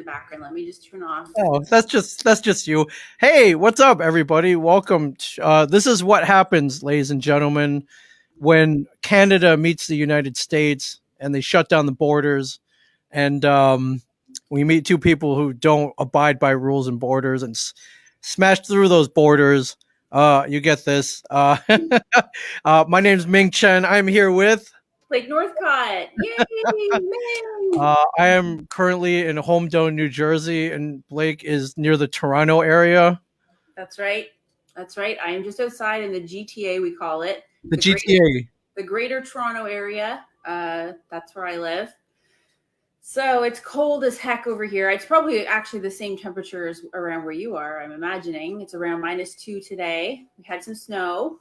the background. Let me just turn off. Oh, that's just you. Hey, what's up, everybody? Welcome. This is what happens, ladies and gentlemen, when Canada meets the United States and they shut down the borders, and we meet two people who don't abide by rules and borders and smash through those borders. You get this. My name's Ming Chen. I'm here with. Blake Northcott. Yay! I am currently in Homedale, New Jersey, and Blake is near the Toronto area. That's right. That's right. I am just outside in the GTA, we call it. The GTA. The Greater Toronto area. That's where I live. So it's cold as heck over here. It's probably actually the same temperature as around where you are, I'm imagining. It's around -2 today. We had some snow.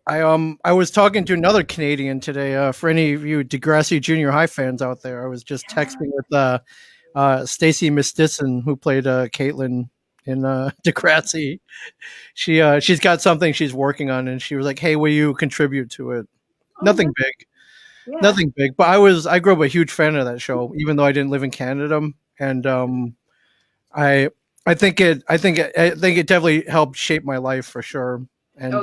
I was talking to another Canadian today. For any of you Degrassi Junior High fans out there, I was just texting with Stacey Mistison, who played Caitlin in Degrassi. She's got something she's working on, and she was like, "Hey, will you contribute to it?" Nothing big, nothing big. But I grew up a huge fan of that show, even though I didn't live in Canada, and I think it definitely helped shape my life for sure. And a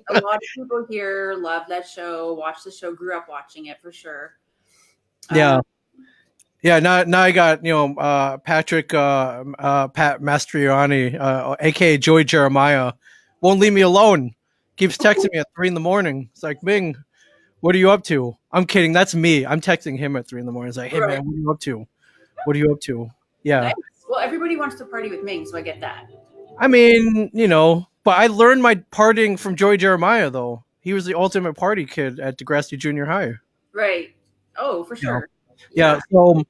lot of people here love that show, watch the show, grew up watching it for sure. Yeah. Now I got Patrick Pat Mastriani, aka Joey Jeremiah, won't leave me alone. Keeps texting me at 3 a.m. It's like, Ming, what are you up to? I'm kidding. That's me. I'm texting him at 3 a.m. It's like, hey man, what are you up to? What are you up to? Yeah. Nice. Well, everybody wants to party with Ming, so I get that. I mean, but I learned my partying from Joey Jeremiah, though. He was the ultimate party kid at Degrassi Junior High. Right. Oh, for sure. Yeah. So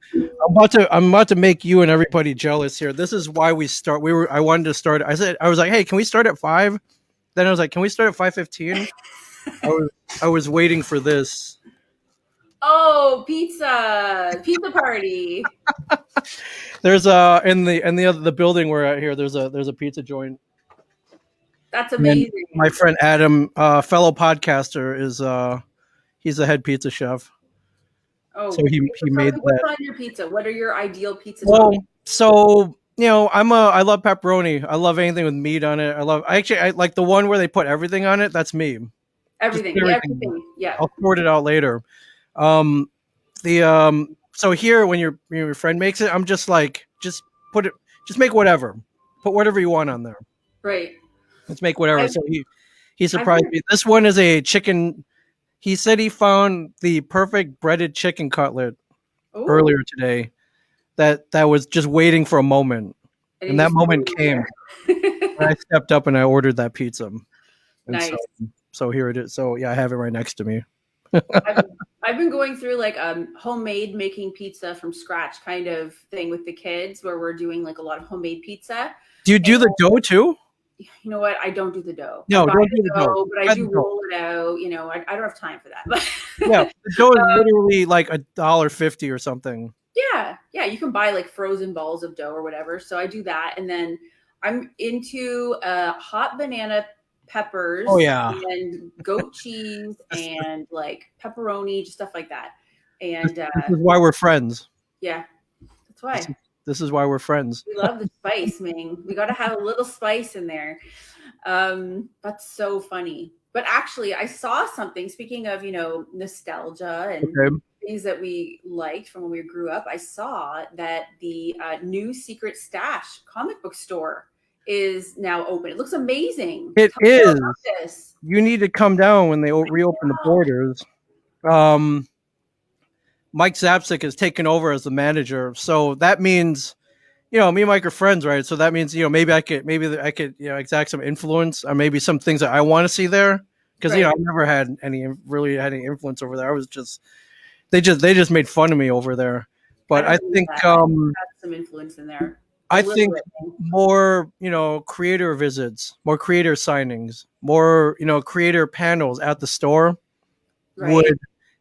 I'm about to make you and everybody jealous here. This is why we start. I wanted to start. I was like, hey, can we start at 5? Then I was like, can we start at 5:15? I was waiting for this. Oh, pizza party. There's in the building we're at here. There's a pizza joint. That's amazing. And my friend Adam, fellow podcaster, he's the head pizza chef. Oh, so he made what's that. on your pizza? What are your ideal pizza? Well, so I love pepperoni. I love anything with meat on it. I like the one where they put everything on it. That's me. Everything. Yeah. I'll sort it out later. So here when your friend makes it, I'm just like, just make whatever. Put whatever you want on there. Right. Let's make whatever. So he surprised me. This one is a chicken. He said he found the perfect breaded chicken cutlet earlier today. That was just waiting for a moment, and that moment came. I stepped up and I ordered that pizza. Nice. So here it is. So yeah, I have it right next to me. I've been going through like homemade making pizza from scratch kind of thing with the kids, where we're doing like a lot of homemade pizza. Do you do the dough too? You know what? I don't do the dough. No, don't do the dough. But I do roll it out. I don't have time for that. But yeah, the dough is literally like $1.50 or something. Yeah. You can buy like frozen balls of dough or whatever. So I do that, and then I'm into hot banana peppers. Oh yeah, and goat cheese and like pepperoni, just stuff like that. And this is why we're friends. Yeah, that's why. This is why we're friends. We love the spice, Ming. We got to have a little spice in there. That's so funny. But actually, I saw something. Speaking of nostalgia and things that we liked from when we grew up, I saw that the new Secret Stash comic book store is now open. It looks amazing. It is. You need to come down when they reopen the borders. Mike Zapsik has taken over as the manager, so that means, me and Mike are friends, right? So that means, maybe I could exact some influence, or maybe some things that I want to see there, because I've never had any influence over there. I was just they just made fun of me over there, but I think some influence in there. I think more, creator visits, more creator signings, more, creator panels at the store would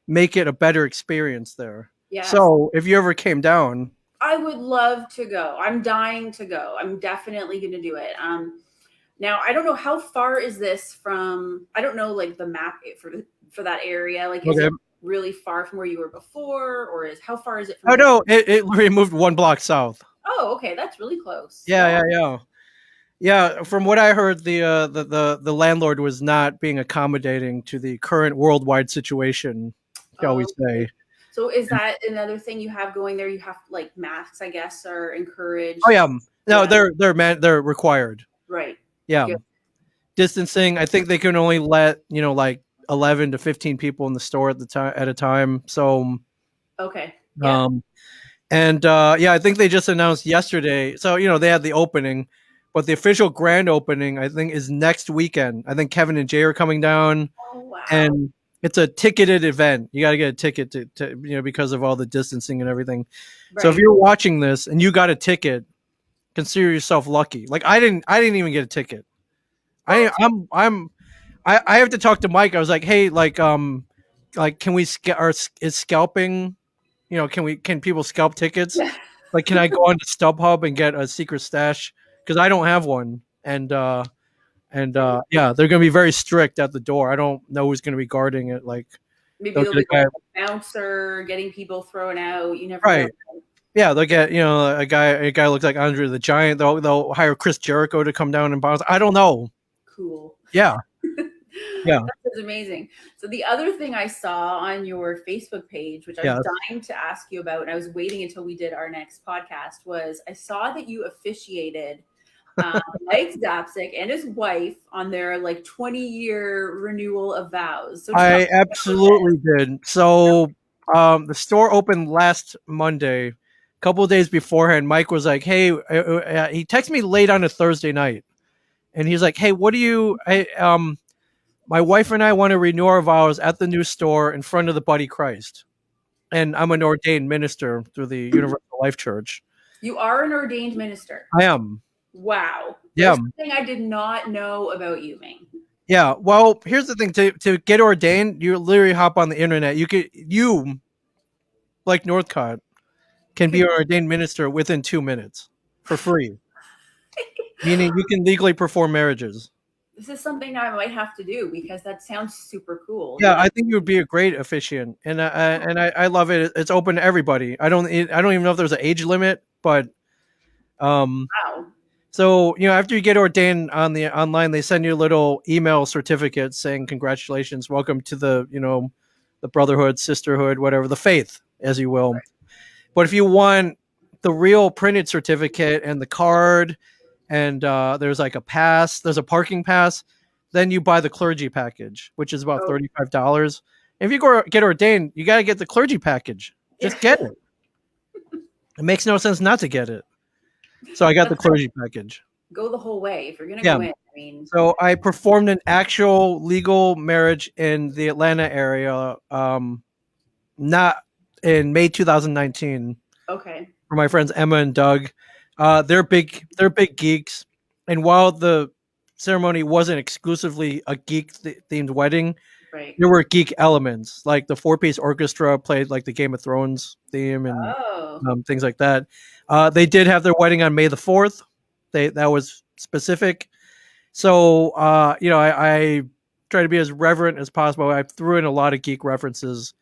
make it a better experience there. Yes. So if you ever came down, I would love to go. I'm dying to go. I'm definitely going to do it. Now I don't know how far is this from. I don't know like the map for that area. Like, really far from where you were before, or how far is it Oh from? no, it moved 1 block south. Oh, okay, that's really close. Yeah. From what I heard, the landlord was not being accommodating to the current worldwide situation, shall we say. So is that another thing you have going there? You have like masks, I guess, are encouraged. Oh yeah, no, they're required. Right. Yeah, Good. Distancing. I think they can only let like 11 to 15 people in the store at a time. So okay. Yeah. And I think they just announced yesterday. So they had the opening, but the official grand opening I think is next weekend. I think Kevin and Jay are coming down. Oh wow. And it's a ticketed event. You got to get a ticket to because of all the distancing and everything. Right. So if you're watching this and you got a ticket, consider yourself lucky. Like I didn't even get a ticket. I have to talk to Mike. I was like, hey, like can we is scalping? Can people scalp tickets? Yeah. Like, can I go on to StubHub and get a secret stash? Because I don't have one. And they're going to be very strict at the door. I don't know who's going to be guarding it. Like maybe they'll be like a bouncer, getting people thrown out. You never know. Yeah, they'll get a guy looks like Andre the Giant. They'll hire Chris Jericho to come down and bounce. I don't know. Cool. Yeah. Yeah, that's amazing. So the other thing I saw on your Facebook page, which I was dying to ask you about, and I was waiting until we did our next podcast, was I saw that you officiated Mike Zapcic and his wife on their 20-year renewal of vows. So I absolutely did. So the store opened last Monday. A couple of days beforehand, Mike was like, "Hey," he texted me late on a Thursday night, and he's like, "Hey, what do you?" My wife and I want to renew our vows at the new store in front of the Buddy Christ. And I'm an ordained minister through the Universal Life Church. You are an ordained minister? I am. Wow. Yeah. That's something I did not know about you, Ming. Yeah. Well, here's the thing. To get ordained, you literally hop on the internet. You, Blake Northcott, can be an ordained minister within 2 minutes for free. Meaning you can legally perform marriages. This is something I might have to do because that sounds super cool. Yeah, I think you would be a great officiant, and I love it. It's open to everybody. I don't even know if there's an age limit, but wow. So after you get ordained on the online, they send you a little email certificate saying congratulations, welcome to the the brotherhood, sisterhood, whatever, the faith, as you will. Right. But if you want the real printed certificate and the card, and there's like a pass, there's a parking pass, then you buy the clergy package, which is about $35. If you get ordained, you got to get the clergy package. Just get it. It makes no sense not to get it. So I got the clergy package. Go the whole way if you're going to go in. I mean, so I performed an actual legal marriage in the Atlanta area, not in May 2019. Okay. For my friends Emma and Doug. They're big geeks, and while the ceremony wasn't exclusively a geek themed wedding, right, there were geek elements, like the 4-piece orchestra played like the Game of Thrones theme and things like that. They did have their wedding on May the 4th. That was specific. So I try to be as reverent as possible. I threw in a lot of geek references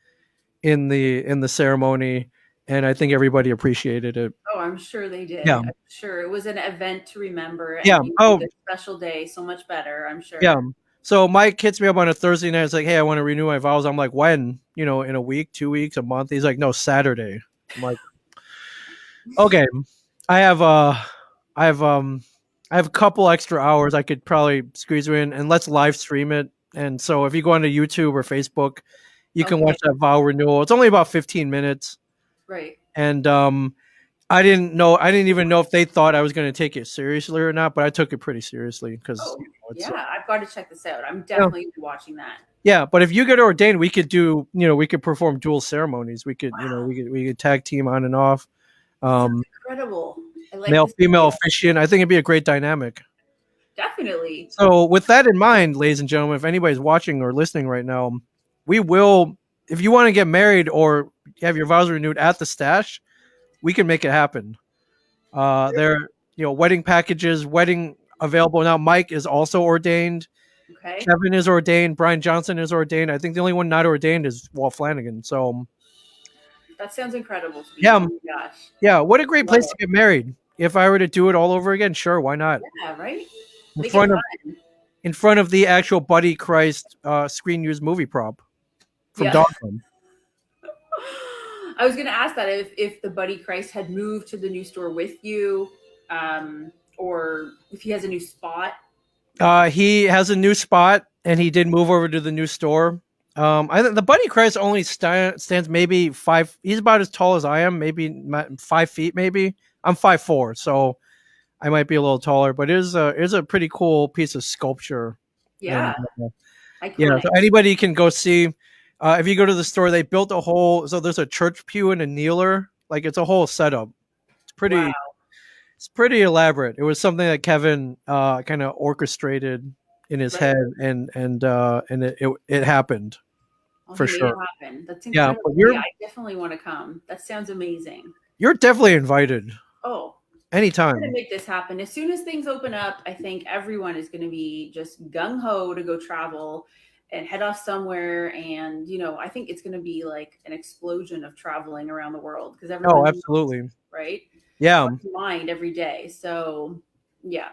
in the ceremony. And I think everybody appreciated it. Oh, I'm sure they did. Yeah. I'm sure it was an event to remember. And yeah. A special day, so much better, I'm sure. Yeah. So Mike hits me up on a Thursday night. It's like, hey, I want to renew my vows. I'm like, when? In a week, 2 weeks, a month? He's like, no, Saturday. I'm like, okay. I have a couple extra hours I could probably squeeze in, and let's live stream it. And so if you go onto YouTube or Facebook, you can watch that vow renewal. It's only about 15 minutes. Right. And I didn't even know if they thought I was going to take it seriously or not, but I took it pretty seriously because I've got to check this out. I'm definitely watching that. Yeah, but if you get ordained, we could do we could perform dual ceremonies. We could we could tag team on and off. Incredible. I like male female officiant. I think it'd be a great dynamic. Definitely. So with that in mind, ladies and gentlemen, if anybody's watching or listening right now, we will. If you want to get married or have your vows renewed at the stash, we can make it happen. There, wedding packages, wedding available now. Mike is also ordained. Okay. Kevin is ordained. Brian Johnson is ordained. I think the only one not ordained is Walt Flanagan. So that sounds incredible to me. yeah, Oh my gosh. yeah. What a great Love place to it. get married. If I were to do it all over again, sure, why not? Yeah, right? In Make it front of fun. the actual Buddy Christ screen used movie prop from Yeah. Dogman. I was gonna ask that if the Buddy Christ had moved to the new store with you, or if he has a new spot. He has a new spot, and he did move over to the new store. I think the Buddy Christ only stands maybe 5. He's about as tall as I am, maybe 5 feet. Maybe I'm 5'4", so I might be a little taller. But it is a pretty cool piece of sculpture. And Yeah, yeah, iconic. so anybody can go see. If you go to the store, they built a whole. So there's a church pew and a kneeler. Like it's a whole setup. It's Wow. pretty. It's pretty elaborate. It was something that Kevin kind of orchestrated in his Right. head, and it happened Well, for he made it sure. happen. That's Yeah, incredible. but Yeah, I definitely want to come. That sounds amazing. you're definitely invited Oh, we're gonna anytime. make this happen. As soon as things open up, I think everyone is gonna be just gung ho to go travel and head off somewhere. And I think it's gonna be like an explosion of traveling around the world because Oh, everyone's absolutely. right Yeah, mind every day. So yeah.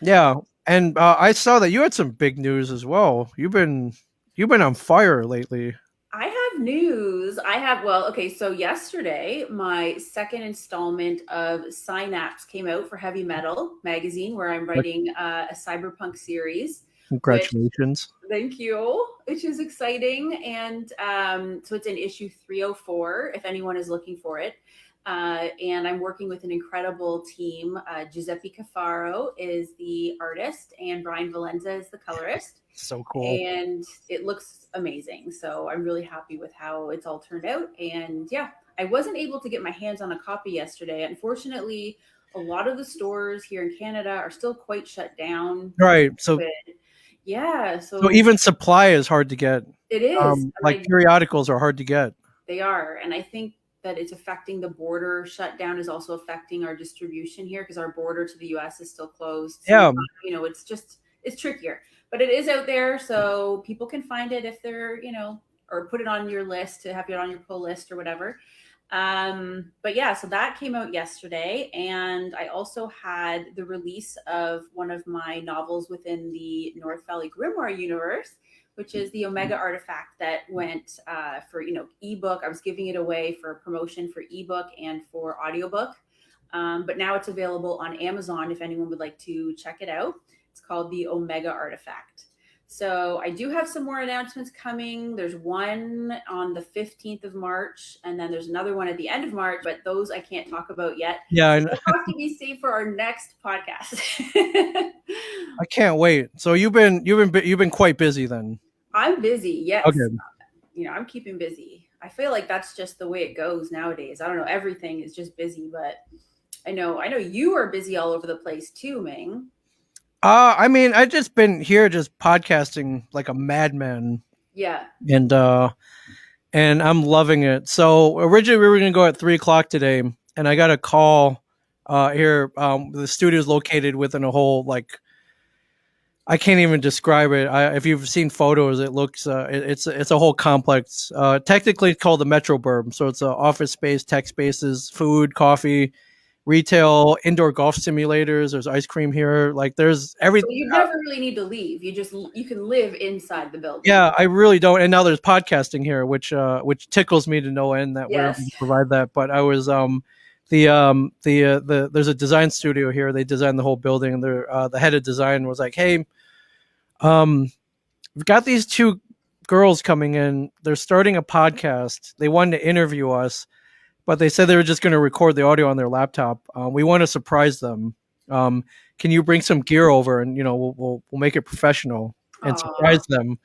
yeah. And I saw that you had some big news as well. You've been on fire lately. I have news. Well, okay, so yesterday, my second installment of Synapse came out for Heavy Metal magazine, where I'm writing a cyberpunk series, which, Congratulations. thank you, which is exciting. And so it's in issue 304, if anyone is looking for it. And I'm working with an incredible team. Giuseppe Cafaro is the artist, and Brian Valenza is the colorist. So cool. And it looks amazing. So I'm really happy with how it's all turned out. And yeah, I wasn't able to get my hands on a copy yesterday. Unfortunately, a lot of the stores here in Canada are still quite shut down. Right. So Yeah, so even supply is hard to get. it is. Like periodicals are hard to get. They are. And I think that it's affecting the border shutdown is also affecting our distribution here because our border to the US is still closed. So, Yeah. it's trickier, but it is out there. So people can find it if they're, or put it on your list to have it on your pull list or whatever. But yeah, so that came out yesterday. And I also had the release of one of my novels within the North Valley Grimoire universe, which is the Omega artifact that went for ebook. I was giving it away for promotion for ebook and for audiobook, but now it's available on Amazon if anyone would like to check it out. It's called the Omega artifact. So I do have some more announcements coming. There's one on the 15th of March, and then there's another one at the end of March, but those I can't talk about yet. Yeah, so they'll have to be saved for our next podcast. I can't wait. So you've been quite busy then. I'm busy, yes. Okay. I'm keeping busy. I feel like that's just the way it goes nowadays. I don't know. Everything is just busy, but I know you are busy all over the place too, Ming. I mean, I just been here just podcasting like a madman. Yeah. And I'm loving it. So originally we were gonna go at 3:00 today, and I got a call here. The studio is located within a whole I can't even describe it. If you've seen photos, it looks it's a whole complex. Technically it's called the Metro Burb. So it's office space, tech spaces, food, coffee, retail, indoor golf simulators. There's ice cream here. Like there's everything. So you never really need to leave. You can live inside the building. Yeah, I really don't. And now there's podcasting here, which tickles me to no end that we're able to provide that. But I was there's a design studio here. They designed the whole building, and the head of design was like, "Hey, we've got these two girls coming in. They're starting a podcast. They wanted to interview us, but they said they were just going to record the audio on their laptop. We want to surprise them. Can you bring some gear over, and we'll make it professional and surprise them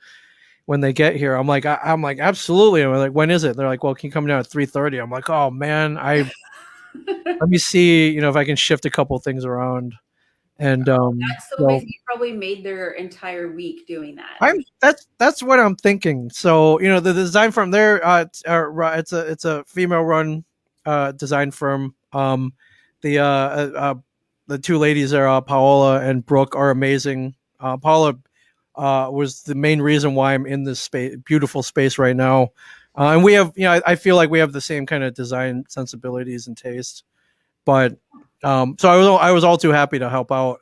when they get here?" I'm like, absolutely. I'm like, when is it? They're like, well, can you come down at 3:30? I'm like, oh man, let me see, if I can shift a couple things around. And that's so amazing. You probably made their entire week doing that. That's what I'm thinking. So the design firm there, it's a female run design firm. The two ladies are Paola and Brooke are amazing. Paola was the main reason why I'm in this beautiful space right now. And we have, I feel like we have the same kind of design sensibilities and taste. But so I was all too happy to help out,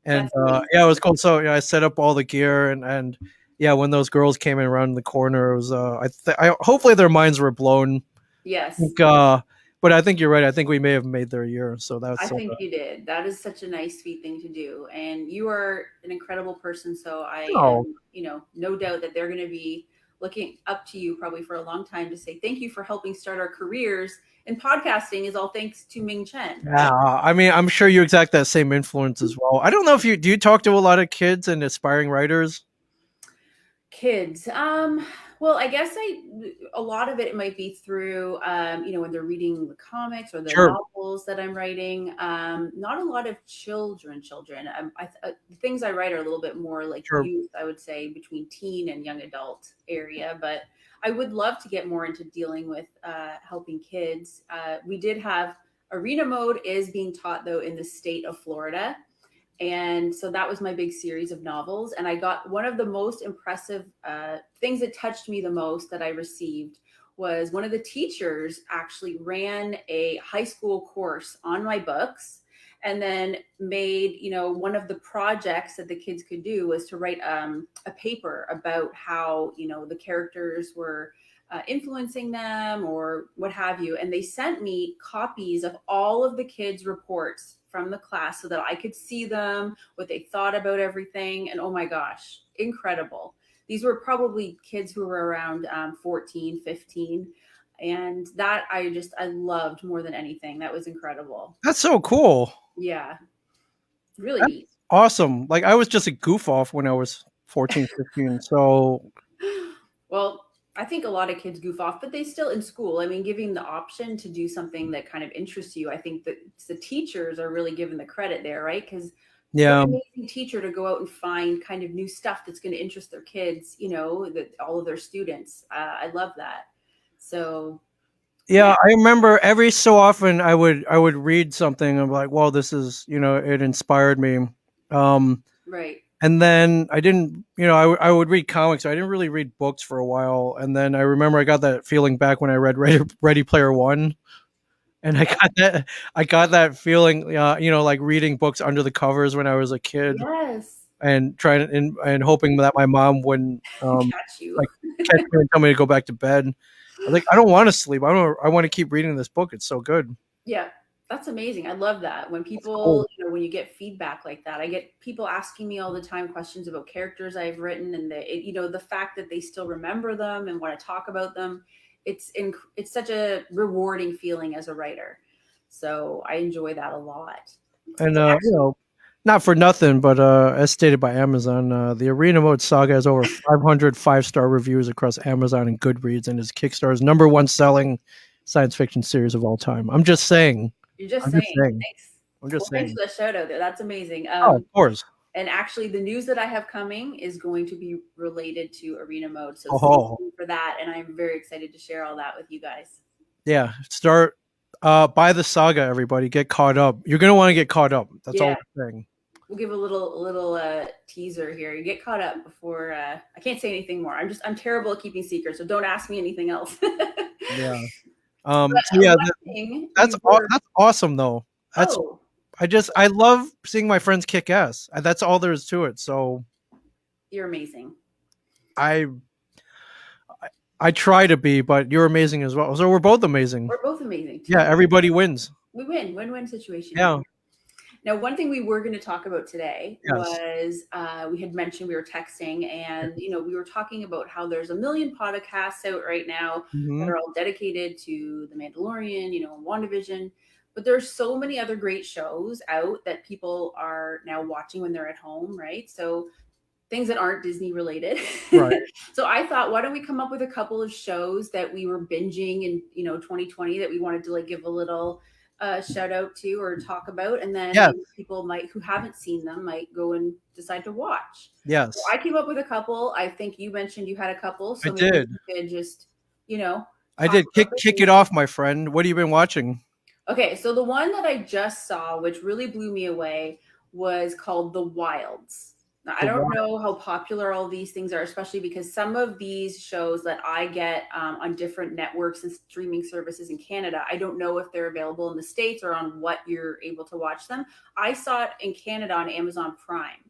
and yeah, it was cool. So I set up all the gear, and yeah, when those girls came in around the corner, it was I hopefully their minds were blown. Yes. But I think you're right. I think we may have made their year. So that's I think you did. That is such a nice, sweet thing to do. And you are an incredible person. So I am, no doubt that they're going to be looking up to you probably for a long time to say thank you for helping start our careers. And podcasting is all thanks to Ming Chen. Right? Yeah, I mean, I'm sure you exact that same influence as well. I don't know if you talk to a lot of kids and aspiring writers. Kids, well, I guess a lot of it might be through when they're reading the comics or the novels that I'm writing. Not a lot of children. The things I write are a little bit more like youth, I would say, between teen and young adult area, but I would love to get more into dealing with helping kids. We did have arena mode is being taught though in the state of Florida. And so that was my big series of novels. And I got one of the most impressive things that touched me the most that I received was one of the teachers actually ran a high school course on my books and then made, one of the projects that the kids could do was to write a paper about how, the characters were influencing them or what have you. And they sent me copies of all of the kids' reports from the class so that I could see them, what they thought about everything. And oh my gosh, incredible. These were probably kids who were around 14, 15. And that I loved more than anything. That was incredible. That's so cool. Yeah. Really neat. Awesome. Like I was just a goof off when I was 14, 15. So. Well, I think a lot of kids goof off, but they still in school. I mean, giving the option to do something that kind of interests you. I think that the teachers are really given the credit there, right? Because what an amazing teacher to go out and find kind of new stuff that's going to interest their kids, all of their students. I love that. So yeah, I remember every so often I would read something. I'm like, well, this is, it inspired me. Right. And then I didn't, I would read comics. I didn't really read books for a while. And then I remember I got that feeling back when I read Ready Player One. And I got that feeling, like reading books under the covers when I was a kid. Yes. And trying and hoping that my mom wouldn't catch you, catch me and tell me to go back to bed. I was like, I don't want to sleep. I want to keep reading this book. It's so good. Yeah. That's amazing. I love that. When people, when you get feedback like that, I get people asking me all the time questions about characters I've written and the fact that they still remember them and want to talk about them. It's such a rewarding feeling as a writer. So I enjoy that a lot. And, not for nothing, but as stated by Amazon, the Arena Mode Saga has over 500 5-star reviews across Amazon and Goodreads and is Kickstarter's #1 selling science fiction series of all time. I'm just saying. You're just saying. Thanks. I'm just saying. Thanks for the shout out there. That's amazing. Of course. And actually, the news that I have coming is going to be related to Arena Mode. So stay tuned for that. And I'm very excited to share all that with you guys. Yeah. Start buy the saga, everybody. Get caught up. You're going to want to get caught up. That's all I'm saying. We'll give a little teaser here. You get caught up before I can't say anything more. I'm terrible at keeping secrets, so don't ask me anything else. Yeah. That's awesome though. I love seeing my friends kick ass. That's all there is to it. So you're amazing. I try to be, but you're amazing as well. So we're both amazing. We're both amazing. Yeah, everybody wins. We win situation. Yeah. Now, one thing we were going to talk about today was we had mentioned we were texting and, we were talking about how there's a million podcasts out right now that are all dedicated to The Mandalorian, WandaVision. But there's so many other great shows out that people are now watching when they're at home, right? So things that aren't Disney related. Right. So I thought, why don't we come up with a couple of shows that we were binging in, 2020 that we wanted to give a little shout out to or talk about, and then people who haven't seen them might go and decide to watch. Yes. So I came up with a couple. I think you mentioned you had a couple. So I did. You could just, I did. Kick it off, my friend. What have you been watching? Okay, so the one that I just saw, which really blew me away, was called The Wilds. I don't know how popular all these things are, especially because some of these shows that I get on different networks and streaming services in Canada, I don't know if they're available in the States or on what you're able to watch them. I saw it in Canada on Amazon Prime.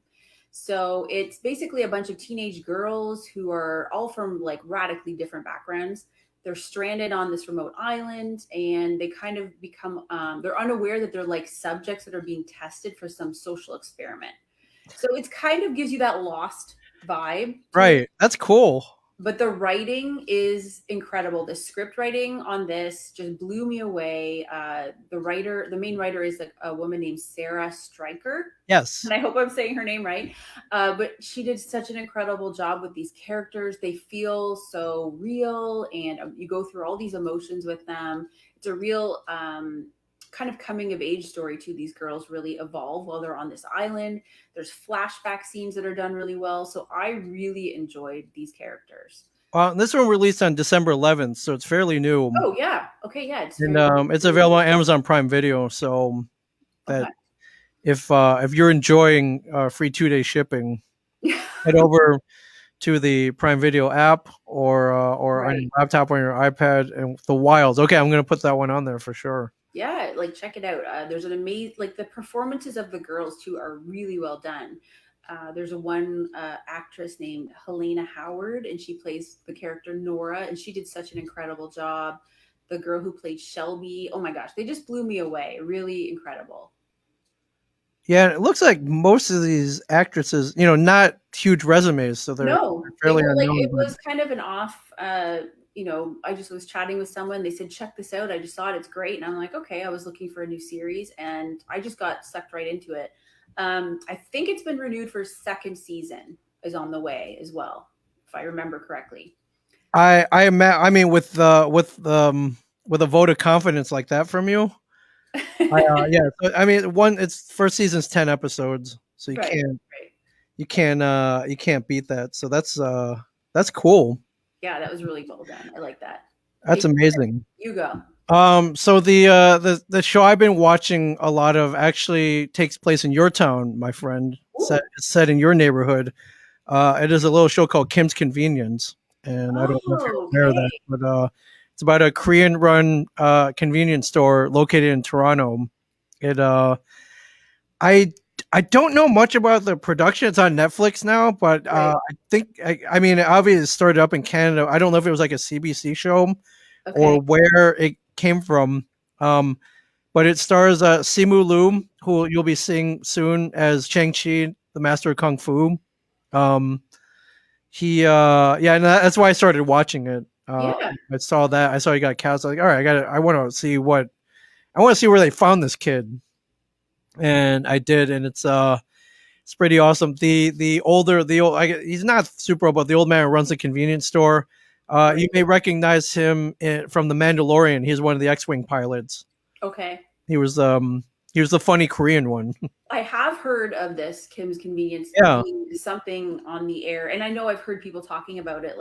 So it's basically a bunch of teenage girls who are all from like radically different backgrounds. They're stranded on this remote island and they kind of become, they're unaware that they're like subjects that are being tested for some social experiment. So it's kind of gives you that Lost vibe. Right. That's cool. But the writing is incredible. The script writing on this just blew me away. The main writer is a woman named Sarah Stryker. Yes. And I hope I'm saying her name right. But she did such an incredible job with these characters. They feel so real, and you go through all these emotions with them. It's a real kind of coming of age story too. These girls really evolve while they're on this island. There's flashback scenes that are done really well. So I really enjoyed these characters. This one released on December 11th, so it's fairly new. Oh yeah. Okay. Yeah. It's available on Amazon Prime Video. So that if you're enjoying free 2-day shipping, head over to the Prime Video app or on your laptop or your iPad and The Wilds. Okay, I'm going to put that one on there for sure. Yeah, like check it out. There's an amazing, like the performances of the girls too are really well done. There's one actress named Helena Howard, and she plays the character Nora, and she did such an incredible job. The girl who played Shelby, oh my gosh, they just blew me away. Really incredible. Yeah, it looks like most of these actresses, not huge resumes, so they're fairly unknown. It was kind of an off. I just was chatting with someone. They said, check this out. I just saw it. It's great. And I'm like, okay, I was looking for a new series and I just got sucked right into it. I think it's been renewed for second season is on the way as well, if I remember correctly. I mean, with a vote of confidence like that from you. Yeah. So, I mean, it's first season's 10 episodes. So you can't beat that. So that's cool. Yeah, that was really well done. I like that. That's amazing. You go. So the show I've been watching a lot of actually takes place in your town, my friend. Set in your neighborhood. It is a little show called Kim's Convenience, and I don't know if you're aware of that, but it's about a Korean-run convenience store located in Toronto. I don't know much about the production. It's on Netflix now, but I think I mean, obviously it started up in Canada. I don't know if it was like a CBC show or where it came from. But it stars Simu Liu, who you'll be seeing soon as Shang-Chi, the Master of Kung Fu. And that's why I started watching it. I saw that. I saw he got cast. I was like, all right, I want to see where they found this kid. And I did, and it's pretty awesome. He's not super old, but the old man who runs the convenience store. You may recognize him from The Mandalorian. He's one of the X-wing pilots. Okay. He was the funny Korean one. I have heard of this Kim's Convenience being something on the air, and I know I've heard people talking about it,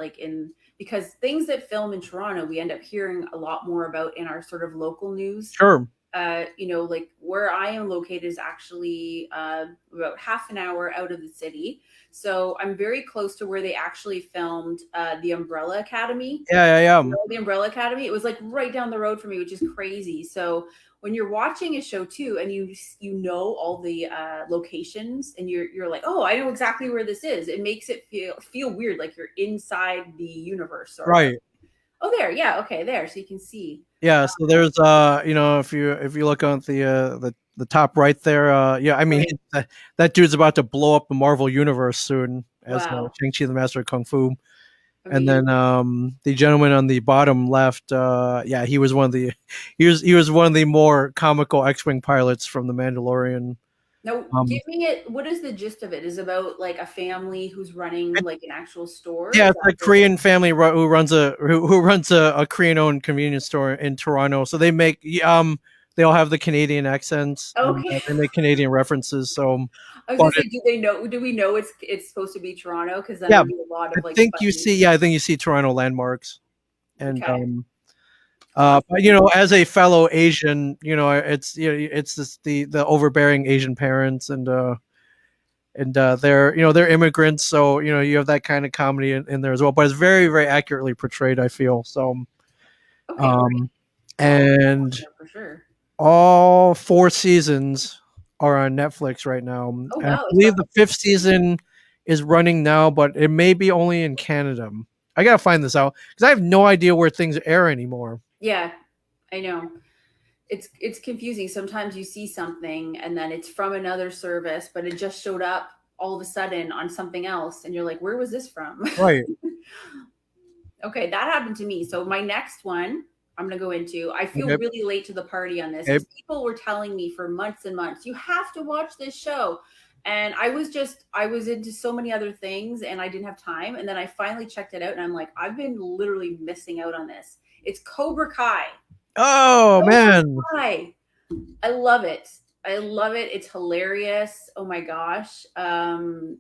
because things that film in Toronto, we end up hearing a lot more about in our sort of local news. Sure. Like where I am located is actually about half an hour out of the city. So I'm very close to where they actually filmed the Umbrella Academy. Yeah. The Umbrella Academy. It was like right down the road from me, which is crazy. So when you're watching a show too, and you know all the locations, and you're like, oh, I know exactly where this is. It makes it feel weird, like you're inside the universe. Right. Oh, there. Yeah. Okay. There. So you can see. Yeah. So there's if you look on the top right there, I mean that dude's about to blow up the Marvel universe soon as Shang-Chi the Master of Kung Fu. And then the gentleman on the bottom left, he was one of the more comical X-wing pilots from The Mandalorian. Now, give me it. What is the gist of it? Is it about like a family who's running like an actual store? Yeah, it's a Korean family who runs a Korean-owned convenience store in Toronto. So they make they all have the Canadian accents. Okay, they make Canadian references. So I was gonna say, do they know? Do we know it's supposed to be Toronto? Because then there'll be a lot of like. I think you see Toronto landmarks, and but as a fellow Asian, it's just the overbearing Asian parents, and and they're immigrants, so you have that kind of comedy in there as well. But it's very, very accurately portrayed, I feel. So, Okay, great. um, I'll watch and that for sure. all 4 seasons are on Netflix right now, Oh and I wow, it's got believe the fifth season is running now, but it may be only in Canada. I gotta find this out because I have no idea where things air anymore. yeah, I know. It's confusing. Sometimes you see something and then it's from another service, but it just showed up all of a sudden on something else, and you're like, where was this from? Right. Okay, that happened to me. So my next one I'm going to go into, I feel Okay. really late to the party on this Okay. because people were telling me for months and months, you have to watch this show. And I was into so many other things and I didn't have time. And then I finally checked it out and I'm like, I've been literally missing out on this. It's Cobra Kai. Oh Cobra man. Kai. I love it. I love it. It's hilarious. Oh my gosh. For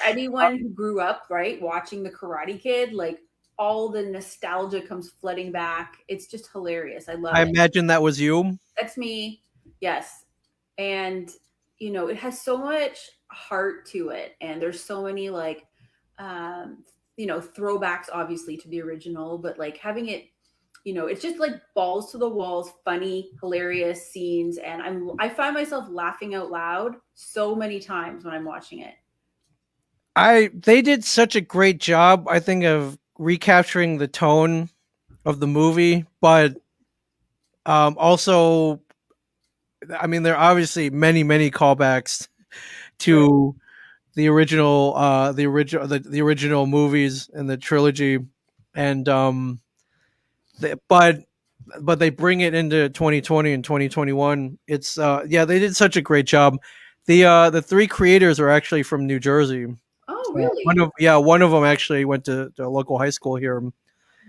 anyone who grew up, right, watching The Karate Kid, like all the nostalgia comes flooding back. It's just hilarious. I love I it. imagine that was you. That's me. Yes. And it has so much heart to it. And there's so many like throwbacks obviously to the original, but like having it, it's just like balls to the walls, funny, hilarious scenes. And I find myself laughing out loud so many times when I'm watching it. They did such a great job, I think, of recapturing the tone of the movie, but also, I mean, there are obviously many, many callbacks Right. to the original movies and the trilogy, and but they bring it into 2020 and 2021. It's yeah, they did such a great job. The three creators are actually from New Jersey. Oh, So really? one of them actually went to a local high school here,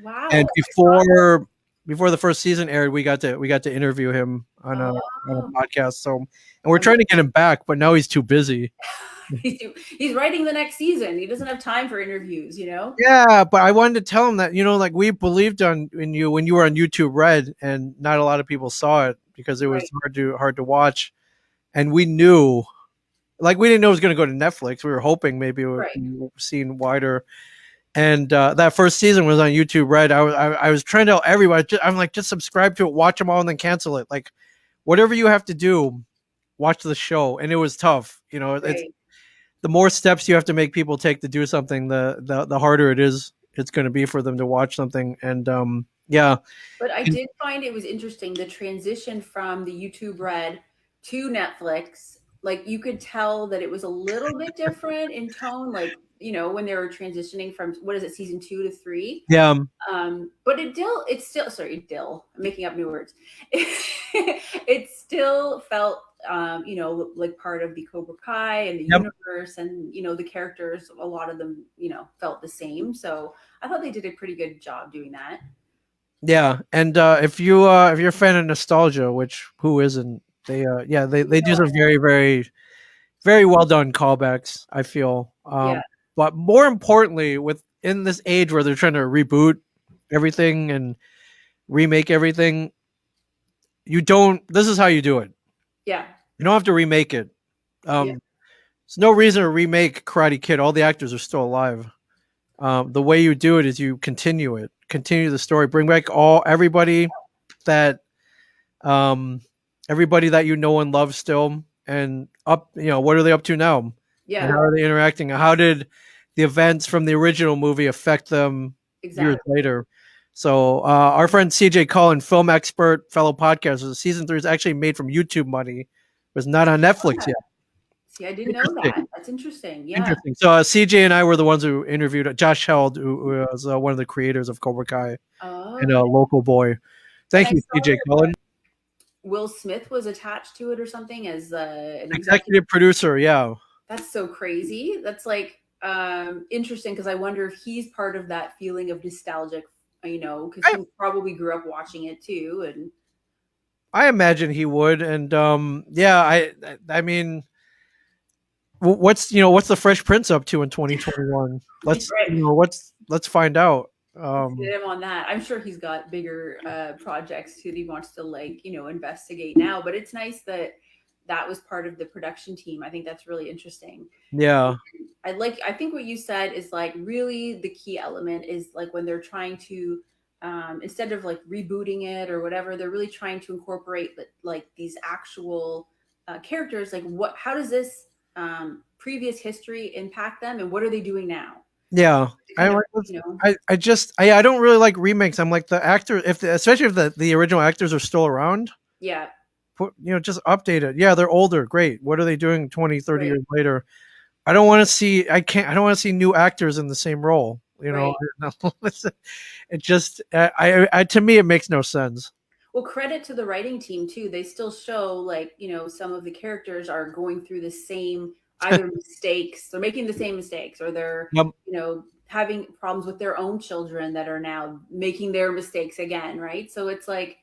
Wow. and I saw that. before the first season aired, we got to interview him on Oh, a podcast. So, and we're um, trying to get him back, but now he's too busy. he's writing the next season. He doesn't have time for interviews. Yeah, but I wanted to tell him that like we believed in you when you were on YouTube Red, and not a lot of people saw it because it was Right, hard to watch, and we knew, like, we didn't know it was going to go to Netflix. We were hoping maybe it would right, be seen wider. And that first season was on YouTube Red. I was trying to tell everybody. I'm like, just subscribe to it, watch them all, and then cancel it. Like, whatever you have to do, watch the show. And it was tough. It's right. the more steps you have to make people take to do something, the harder it's going to be for them to watch something. And yeah, But I and, did find it was interesting the transition from the YouTube Red to Netflix. Like you could tell that it was a little bit different in tone, like when they were transitioning from what is it, season 2 to 3. yeah, But it's still, sorry, Dill. I'm making up new words. It still felt, like part of the Cobra Kai and the yep. universe, and the characters. A lot of them, felt the same. So I thought they did a pretty good job doing that. Yeah, and if you're a fan of nostalgia, which who isn't, they do some very, very, very well done callbacks, I feel. Yeah, But more importantly, with in this age where they're trying to reboot everything and remake everything, you don't. This is how you do it. yeah, You don't have to remake it. yeah, There's no reason to remake Karate Kid. All the actors are still alive. The way you do it is you continue the story, bring back that um, everybody that you know and love still, and up. What are they up to now? And yeah. how are they interacting? How did the events from the original movie affect them years Exactly. later? So our friend CJ Cullen, film expert, fellow podcaster, season 3 is actually made from YouTube money. It was not on Netflix yet. See, I didn't know Interesting. that. That's interesting. Yeah. Interesting. So CJ and I were the ones who interviewed Josh Held, who was one of the creators of Cobra Kai and Oh, a local boy. and Thank I you, saw CJ that Cullen. Will Smith was attached to it or something as an executive. Executive producer, yeah. That's so crazy. That's like interesting because I wonder if he's part of that feeling of nostalgic, because I, he probably grew up watching it too. And I imagine he would, and yeah, I mean, what's the Fresh Prince up to in 2021? right, Let's find out. let's get him on that. I'm sure he's got bigger projects that he wants to like, investigate now. But it's nice that that was part of the production team. I think that's really interesting. Yeah. I think what you said is like really the key element is like when they're trying to instead of like rebooting it or whatever, they're really trying to incorporate like these actual characters. Like how does this previous history impact them, and what are they doing now? Yeah. Kind of, you know. I don't really like remakes. I'm like the actor, especially if the original actors are still around, Yeah. just update it. Yeah, they're older. Great. What are they doing 20, 30 Right. years later? I don't want to see, I don't want to see new actors in the same role. Right. It just, to me, it makes no sense. Well, credit to the writing team too. They still show like, you know, some of the characters are going through the same either mistakes, they're making the same mistakes, or they're, Yep. you know, having problems with their own children that are now making their mistakes again, right? So it's like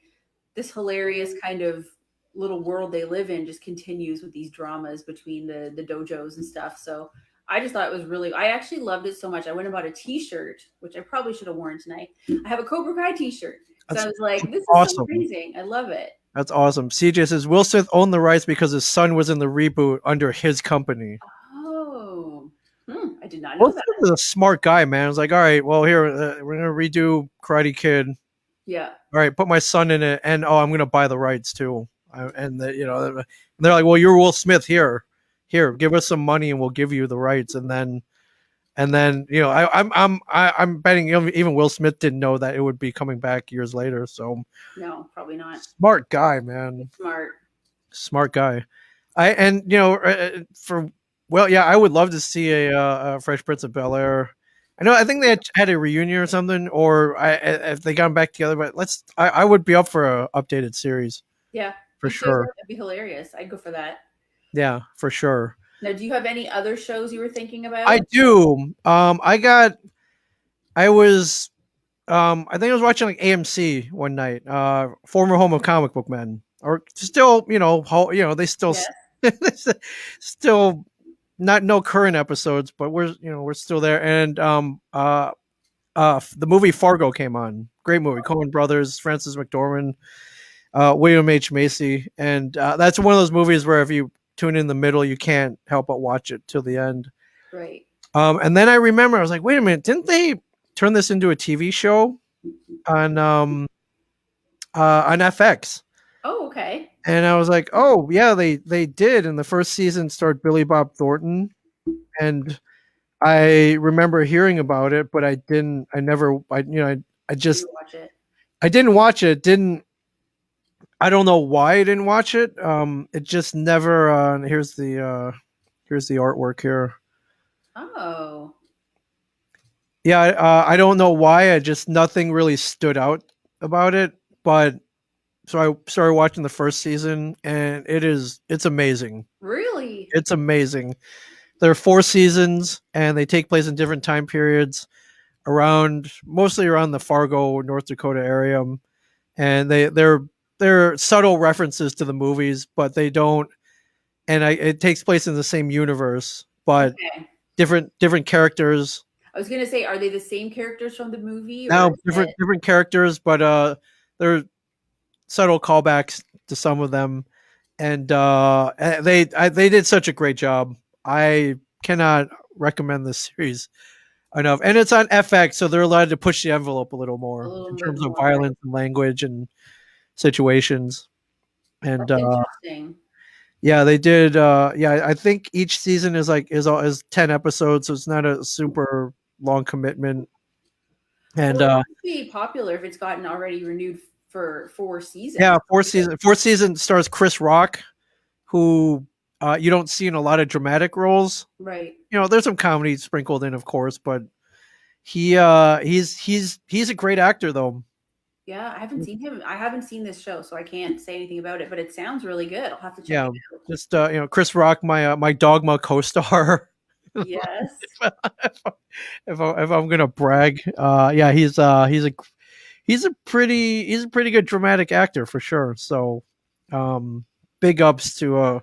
this hilarious kind of little world they live in just continues with these dramas between the dojos and stuff. So I just thought it was really, I actually loved it so much. I went and bought a t-shirt, which I probably should have worn tonight. I have a Cobra Kai t-shirt. So I was like, this is awesome. so amazing. I love it. That's awesome. CJ says Will Smith owned the rights because his son was in the reboot under his company. Oh, I did not know that. Smith is a smart guy, man. It's like, all right, well, here, we're going to redo Karate Kid. Yeah. All right, put my son in it, and I'm going to buy the rights too. They're like, well, you're Will Smith here, give us some money and we'll give you the rights, and then I'm betting even Will Smith didn't know that it would be coming back years later. So no, probably not. Smart guy, man. Smart guy. I would love to see a Fresh Prince of Bel-Air. I think they had a reunion or something, or if they got back together. But I would be up for a updated series. Yeah, for sure. That'd be hilarious. I'd go for that. Yeah, for sure. Now, do you have any other shows you were thinking about? I do. I think I was watching like AMC one night. Former home of comic book men, or still, they still, yes. Still not no current episodes, but we're still there. And the movie Fargo came on. Great movie. Coen Brothers, Frances McDormand, William H. Macy, and that's one of those movies where if you tune in the middle, you can't help but watch it till the end. Right. And then I remember I was like, wait a minute, didn't they turn this into a TV show on FX? Oh, okay. And I was like, oh yeah, they did. And the first season starred Billy Bob Thornton, and I remember hearing about it, but I didn't watch it. I didn't watch it. I don't know why I didn't watch it. It just never. Here's the artwork here. Oh. Yeah, I don't know why. Nothing really stood out about it. But so I started watching the first season, and it's amazing. Really? It's amazing. There are 4 seasons, and they take place in different time periods mostly around the Fargo, North Dakota area, and they're subtle references to the movies, but they don't. And it takes place in the same universe, but different characters. I was gonna say, are they the same characters from the movie? No, different characters, but there are subtle callbacks to some of them, and they did such a great job. I cannot recommend this series enough, and it's on FX, so they're allowed to push the envelope a little more in terms of violence and language and situations. And interesting. Yeah, they did. I think each season is 10 episodes, so it's not a super long commitment. And it must be popular if it's gotten already renewed for 4 seasons. Yeah, 4th season stars Chris Rock, who you don't see in a lot of dramatic roles. Right. There's some comedy sprinkled in, of course, but he's a great actor though. Yeah, I haven't seen him. I haven't seen this show, so I can't say anything about it. But it sounds really good. I'll have to check it out. Just Chris Rock, my Dogma co-star. Yes. if I'm gonna brag, he's a pretty good dramatic actor for sure. So, big ups to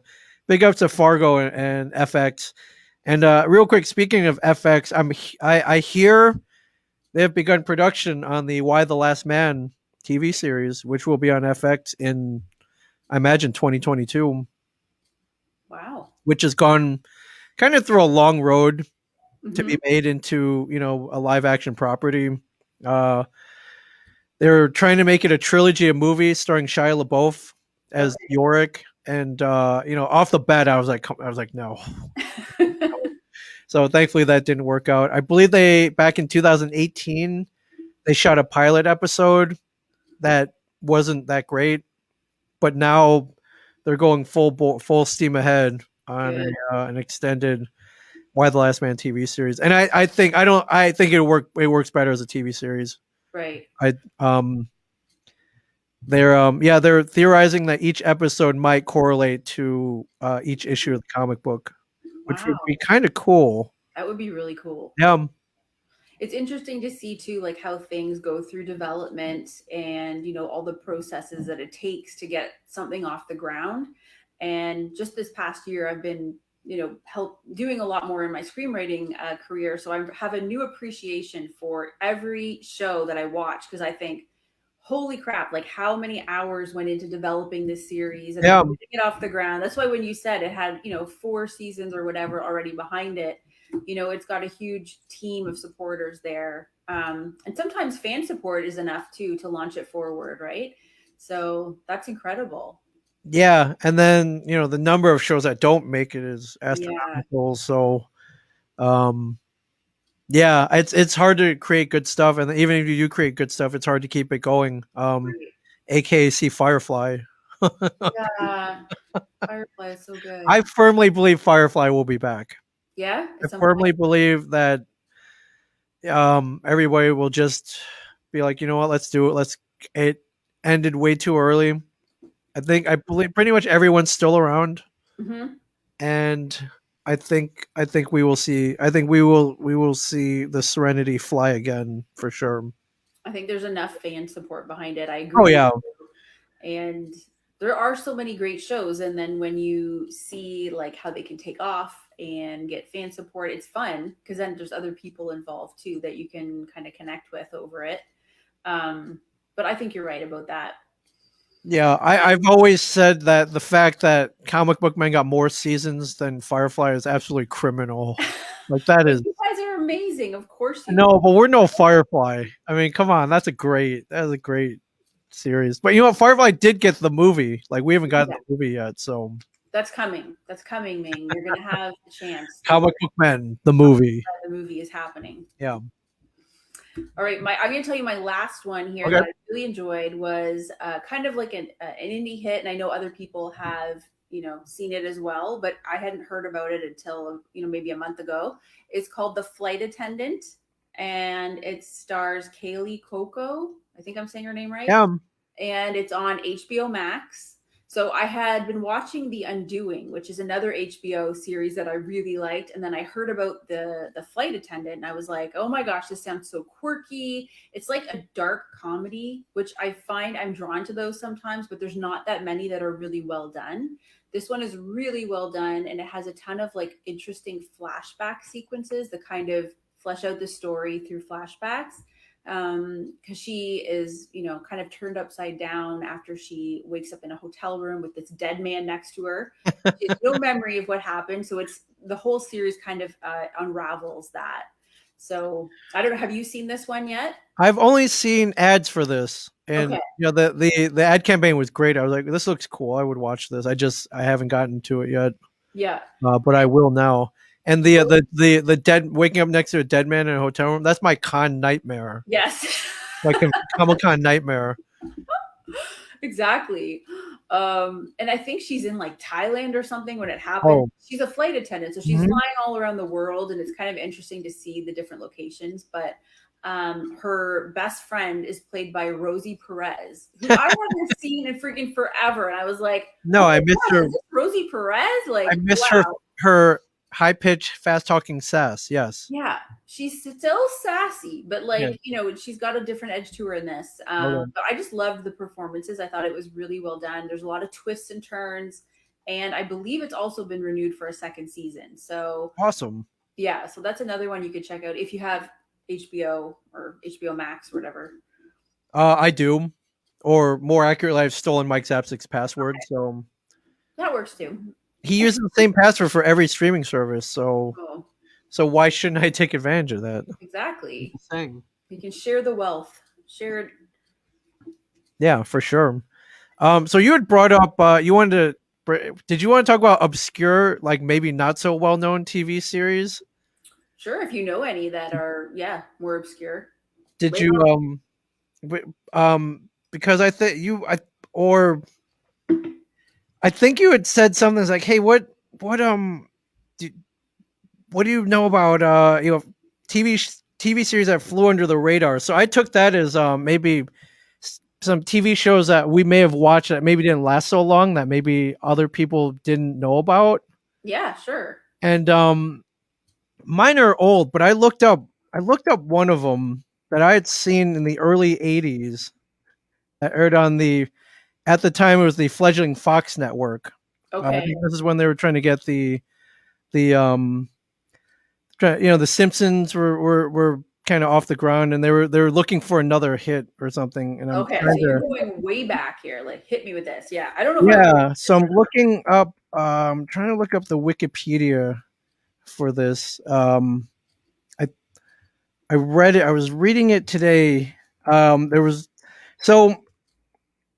Fargo and FX. And real quick, speaking of FX, I hear they have begun production on the Y the Last Man TV series, which will be on FX in, I imagine, 2022. Wow. which has gone kind of through a long road to be Mm-hmm. made into, a live action property. Uh, they're trying to make it a trilogy of movies starring Shia LaBeouf as Okay. Yorick, and off the bat, I was like, no. So thankfully, that didn't work out. I believe they back in 2018 they shot a pilot episode that wasn't that great, but now they're going full steam ahead on Good. an extended Why the Last Man TV series, and I think it works better as a TV series. Right. I they're theorizing that each episode might correlate to each issue of the comic book, which would be Wow. kind of cool. That would be really cool. Yeah, It's interesting to see too, like how things go through development and, all the processes that it takes to get something off the ground. And just this past year, I've been, help doing a lot more in my screenwriting career. So I have a new appreciation for every show that I watch because I think, holy crap, like how many hours went into developing this series and then yeah, getting it off the ground. That's why when you said it had, 4 seasons or whatever already behind it, it's got a huge team of supporters there. And sometimes fan support is enough too to launch it forward, right? So that's incredible. yeah. And then the number of shows that don't make it is Yeah. astronomical. So um, yeah, it's hard to create good stuff, and even if you do create good stuff, it's hard to keep it going. Right. AKA see Firefly. Yeah. Firefly is so good. I firmly believe Firefly will be back. Yeah. I At some firmly point. believe that everybody will just be like, you know what, let's do it. It ended way too early. I believe pretty much everyone's still around, Hmm. and I think we will see the Serenity fly again for sure. I think there's enough fan support behind it. I Oh agree with yeah, you. And there are so many great shows. And then when you see like how they can take off and get fan support, it's fun because then there's other people involved too that you can kind of connect with over it. Um, but I think you're right about that. yeah. I've always said that the fact that Comic Book Man got more seasons than Firefly is absolutely criminal. Like that But is you guys are amazing. Of course you no, but we're no Firefly. I mean, come on, that's a great series. But you know what? Firefly did get the movie. Like we haven't gotten Yeah, the movie yet, so that's coming. That's coming, Ming. You're gonna have the chance. Don't Comic worry, Book Men, the movie. the movie is happening. Yeah. All right, I'm going to tell you my last one here Okay. that I really enjoyed was kind of like an indie hit, and I know other people have seen it as well, but I hadn't heard about it until maybe a month ago. It's called The Flight Attendant, and it stars Kaylee Coco. I think I'm saying her name right, Yeah. and it's on HBO Max. So I had been watching The Undoing, which is another HBO series that I really liked, and then I heard about the flight attendant, and I was like, "Oh my gosh, this sounds so quirky." It's like a dark comedy, which I find I'm drawn to those sometimes, but there's not that many that are really well done. This one is really well done, and it has a ton of like interesting flashback sequences that kind of flesh out the story through flashbacks because she is, kind of turned upside down after she wakes up in a hotel room with this dead man next to her. She has no memory of what happened. So it's the whole series kind of unravels that. So I don't know. Have you seen this one yet? I've only seen ads for this, and Okay. the ad campaign was great. I was like, this looks cool. I would watch this. I haven't gotten to it yet, Yeah. but I will now. And the dead waking up next to a dead man in a hotel room. That's my con nightmare. Yes. Like a Comic Con nightmare. Exactly. And I think she's in like Thailand or something when it happened. Oh, She's a flight attendant, so she's mhm. flying all around the world, and it's kind of interesting to see the different locations. But her best friend is played by Rosie Perez, who I haven't seen in freaking forever. And I was like, No, oh I my miss gosh, her. is this Rosie Perez? I Like, miss wow. her high pitched, fast talking sass. Yes. Yeah, she's still sassy, but Yeah. like, she's got a different edge to her in this. Okay. But I just loved the performances. I thought it was really well done. There's a lot of twists and turns, and I believe it's also been renewed for a second season. So Awesome. yeah, so that's another one you could check out if you have HBO or HBO Max or whatever. I do, or more accurately, I've stolen Mike Zapsik's password. Okay, So that works too. he uses the same password for every streaming service. So Oh, why shouldn't I take advantage of that? exactly. Thing. We can share the wealth. Share. Yeah, for sure. So you had brought up you wanted to. Did you want to talk about obscure, like maybe not so well known TV series? Sure, if you know any that are, yeah, more obscure. Did Lay you it on. because I think or I think you had said something like, "Hey, what do, what do you know about TV TV series that flew under the radar?" So I took that as maybe some TV shows that we may have watched that maybe didn't last so long that maybe other people didn't know about. Yeah, sure. And mine are old, but I looked up one of them that I had seen in the early '80s that aired on the at the time it was the fledgling Fox network. I Okay. think this is when they were trying to get the the Simpsons were kind of off the ground, and they were looking for another hit or something. And I'm Okay. So trying you're to going way back here. Like, hit me with this. Yeah. I don't know if I remember yeah, so this I'm or not. looking up. Trying to look up the Wikipedia for this. I I read it. I was reading it today. There was so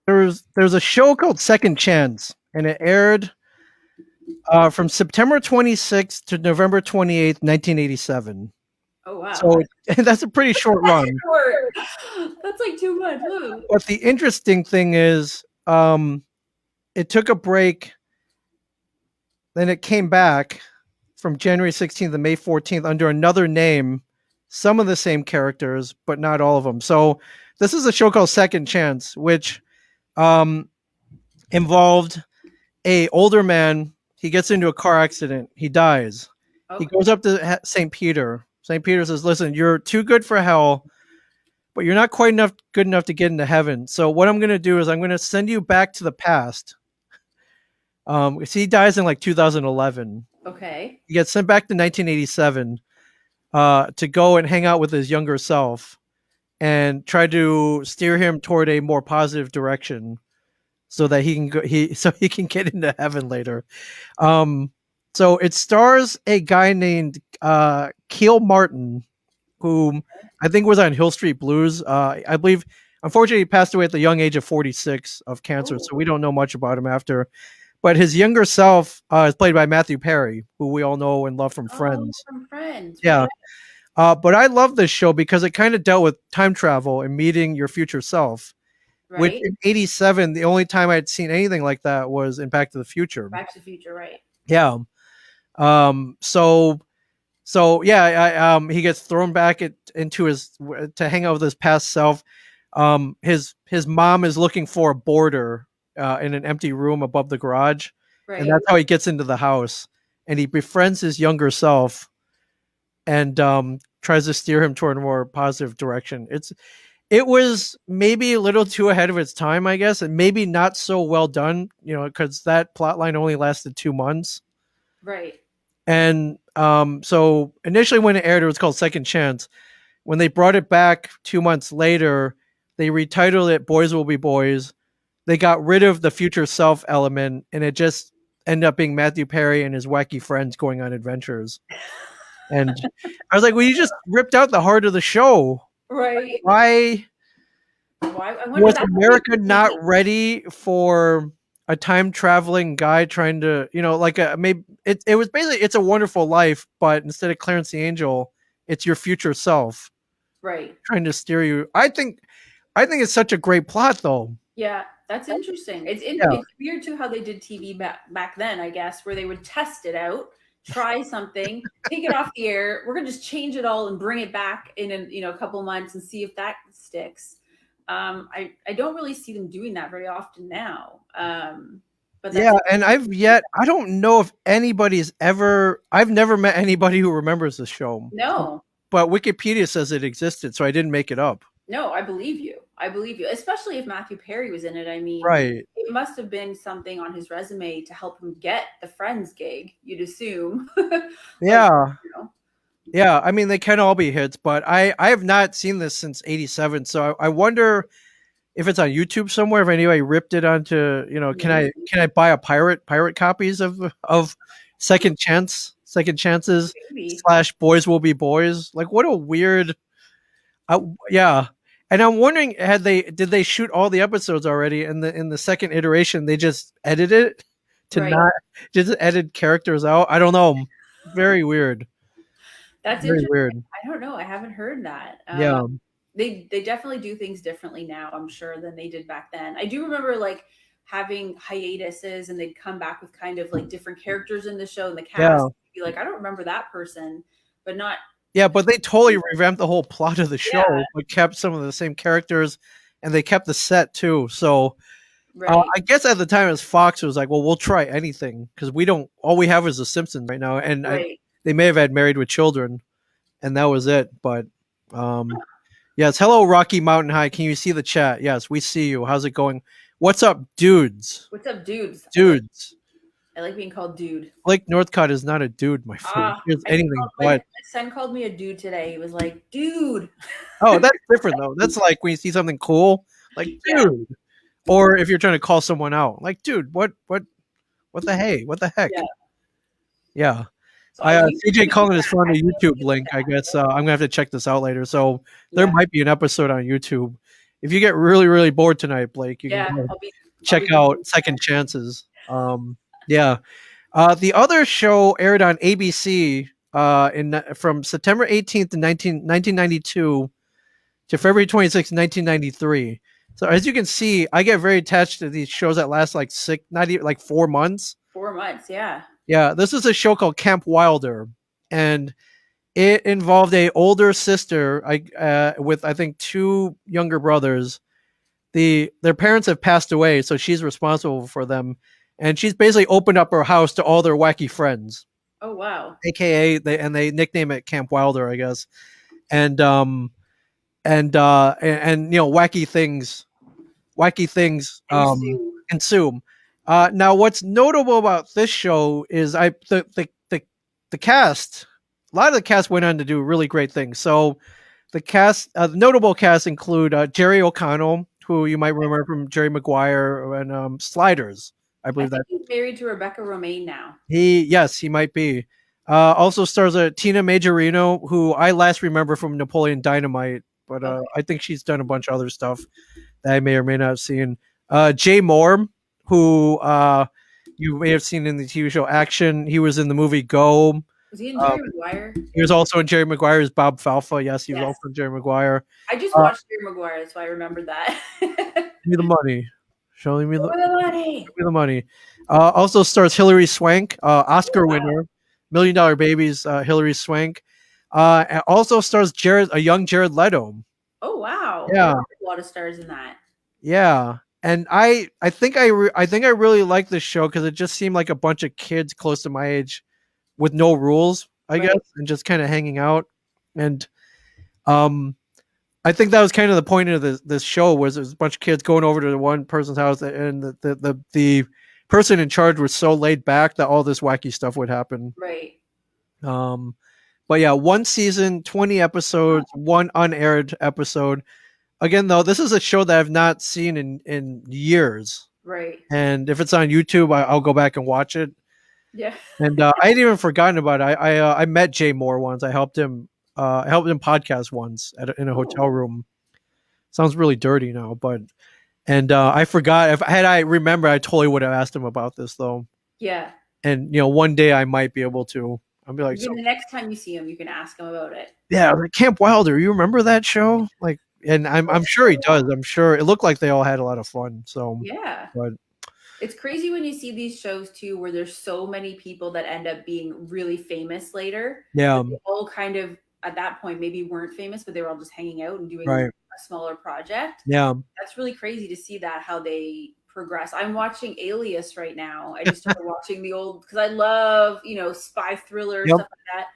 there's a show called Second Chance, and it aired from September 26th to November 28th, 1987. Oh, wow. So that's a pretty short That's run. short. That's like too much. Ooh. But the interesting thing is, it took a break, then it came back from January 16th to May 14th under another name, some of the same characters, but not all of them. So this is a show called Second Chance, which um, involved a older man. He gets into a car accident. He dies. He Okay. goes up to St. Peter. St. Peter says, "Listen, you're too good for hell, but you're not quite enough good enough to get into heaven. So what I'm going to do is I'm going to send you back to the past." See, he dies in like 2011. Okay. He gets sent back to 1987 to go and hang out with his younger self and try to steer him toward a more positive direction so that he can get into heaven later. Um, so it stars a guy named Keel Martin, whom I think was on Hill Street Blues. I believe, unfortunately, he passed away at the young age of 46 of cancer, Oh. so we don't know much about him after. But his younger self is played by Matthew Perry, who we all know and love from Oh, Friends. from Friends, Yeah. right? But I love this show because it kind of dealt with time travel and meeting your future self, which Right. in '87, the only time I'd seen anything like that was in Back to the Future. Back to the Future, right? Yeah. Um, so yeah, he gets thrown back into his to hang out with his past self. His mom is looking for a boarder in an empty room above the garage, and Right. that's how he gets into the house. And he befriends his younger self and tries to steer him toward a more positive direction. It was maybe a little too ahead of its time, I guess, and maybe not so well done, because that plot line only lasted 2 months. Right. And so initially when it aired, it was called Second Chance. When they brought it back 2 months later, they retitled it Boys Will Be Boys. They got rid of the future self element, and it just ended up being Matthew Perry and his wacky friends going on adventures. And I was like, well, you just ripped out the heart of the show. Right. Why Why? I wonder was that's what America people not think. ready for a time traveling guy trying to, like maybe it was basically It's a Wonderful Life, but instead of Clarence the Angel, it's your future self Right. trying to steer you. I think it's such a great plot though. Yeah, that's interesting. Yeah. It's weird too how they did TV back then, I guess, where they would test it out, try something, take it off the air. We're gonna just change it all and bring it back in a couple months and see if that sticks. I don't really see them doing that very often now. But Yeah, that's and I don't know if I've never met anybody who remembers the show. no, But Wikipedia says it existed, so I didn't make it up. no, I believe you. I believe you, especially if Matthew Perry was in it. I mean, Right. it must have been something on his resume to help him get the Friends gig, you'd assume. Like, Yeah. you know, Yeah, I mean they can all be hits, but I have not seen this since '87, so I wonder if it's on YouTube somewhere, if anybody ripped it onto, can I buy a pirate copies of Second Chances Maybe. / Boys Will Be Boys? Like, what a weird, yeah. And I'm wondering, did they shoot all the episodes already? In the second iteration, they just edited it to Right. not just edit characters out. I don't know. Very weird. That's Very interesting. weird. I don't know. I haven't heard that. Yeah. They definitely do things differently now, I'm sure, than they did back then. I do remember like having hiatuses and they'd come back with kind of like different characters in the show and the Yeah. cast be like, I don't remember that person, but not Yeah, but they totally revamped the whole plot of the yeah, show, but kept some of the same characters, and they kept the set too. So right. I guess at the time as Fox was like, well, we'll try anything because we don't. All we have is The Simpsons right now, and Right. they may have had Married with Children, and that was it. But yes, hello, Rocky Mountain High. Can you see the chat? Yes, we see you. How's it going? What's up, dudes? What's up, dudes? Dudes. I like being called dude. Blake Northcott is not a dude, my friend. He's anything but. My son called me a dude today. He was like, dude. Oh, that's different though. That's like when you see something cool, like dude. Yeah. Or if you're trying to call someone out, like, dude, what the heck? Yeah. So CJ Cullen is found a YouTube link. I guess I'm gonna have to check this out later. So there might be an episode on YouTube. If you get really, really bored tonight, Blake, you can check out Second Chances. Yeah. The other show aired on ABC from September 18th to 1992 to February 26th, 1993. So as you can see, I get very attached to these shows that last like 4 months. 4 months, yeah. Yeah, this is a show called Camp Wilder, and it involved a older sister with I think 2 younger brothers. Their parents have passed away, so she's responsible for them, and she's basically opened up her house to all their wacky friends. Oh wow! AKA they nickname it Camp Wilder, I guess, and wacky things ensue. Now, what's notable about this show is the cast. A lot of the cast went on to do really great things. So the notable cast include Jerry O'Connell, who you might remember from Jerry Maguire and Sliders. I believe that he's married to Rebecca Romaine now. He might be. Also stars Tina Majorino, who I last remember from Napoleon Dynamite, but I think she's done a bunch of other stuff that I may or may not have seen. Jay Moore, who you may have seen in the TV show Action. He was in the movie Go. Was he in Jerry Maguire? He was also in Jerry Maguire's Bob Falfa. Yes, he was also in Jerry Maguire. I just watched Jerry Maguire, that's why I remember that. Give me the money. Show me the money. Give me the money. Also stars Hilary Swank, Oscar winner, $1 Million Babies, Hilary Swank. And also stars a young Jared Leto. Oh wow! Yeah, a lot of stars in that. Yeah, and I think I really like this show because it just seemed like a bunch of kids close to my age with no rules, I guess, and just kind of hanging out. And I think that was kind of the point of this show was a bunch of kids going over to one person's house, and the person in charge was so laid back that all this wacky stuff would happen. Right. But yeah, 1 season, 20 episodes, 1 unaired episode. Again, though, this is a show that I've not seen in years. Right. And if it's on YouTube, I'll go back and watch it. Yeah. And I hadn't even forgotten about it. I met Jay Moore once. I helped him podcast once in a hotel room. Sounds really dirty now, but I forgot. I remember, I totally would have asked him about this though. Yeah. And one day I might be able to. I'll be like, the next time you see him, you can ask him about it. Yeah, like Camp Wilder. You remember that show? Like, and I'm sure he does. I'm sure it looked like they all had a lot of fun. So yeah, but it's crazy when you see these shows too, where there's so many people that end up being really famous later. Yeah, they all kind of at that point maybe weren't famous, but they were all just hanging out and doing a smaller project. Yeah, that's really crazy to see that how they progress. I'm watching Alias right now. I just started watching the old because I love spy thriller stuff like that.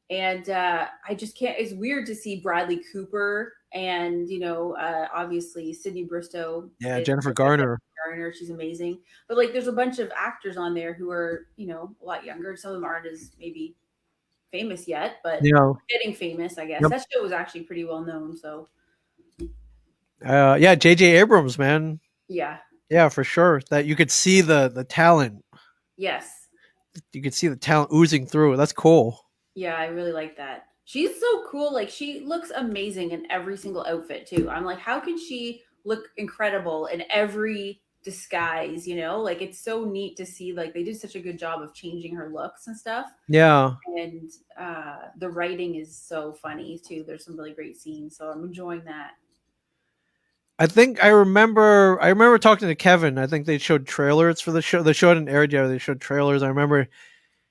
And I just can't. It's weird to see Bradley Cooper and obviously Sydney Bristow. Yeah, Jennifer Garner. She's amazing. But like, there's a bunch of actors on there who are a lot younger. Some of them aren't as maybe famous yet, but getting famous, I guess. That show was actually pretty well known. So Yeah, J.J. Abrams, man. Yeah. Yeah, for sure. That you could see the talent. Yes. You could see the talent oozing through. That's cool. Yeah, I really like that. She's so cool. Like she looks amazing in every single outfit too. I'm like, how can she look incredible in every disguise, you know? Like it's so neat to see like they did such a good job of changing her looks and stuff. Yeah. And the writing is so funny too. There's some really great scenes, so I'm enjoying that. I think I remember talking to Kevin. I think they showed trailers for the show. The show hadn't aired yet. They showed trailers. I remember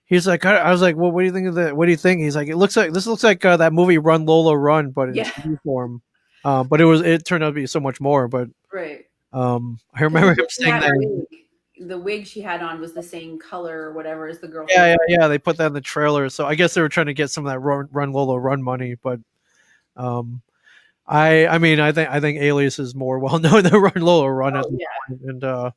he's like, I was like, well, what do you think of that? What do you think? He's like, this looks like that movie Run Lola Run, but in Yeah, TV form. But it turned out to be so much more. But right. I remember him saying That that. wig, the wig she had on was the same color or whatever as the girl Yeah, from. yeah, yeah. They put that in the trailer, so I guess they were trying to get some of that Run Lola Run money. But um, I mean, I think Alias is more well known than Run Lola Run at Oh this yeah. point, and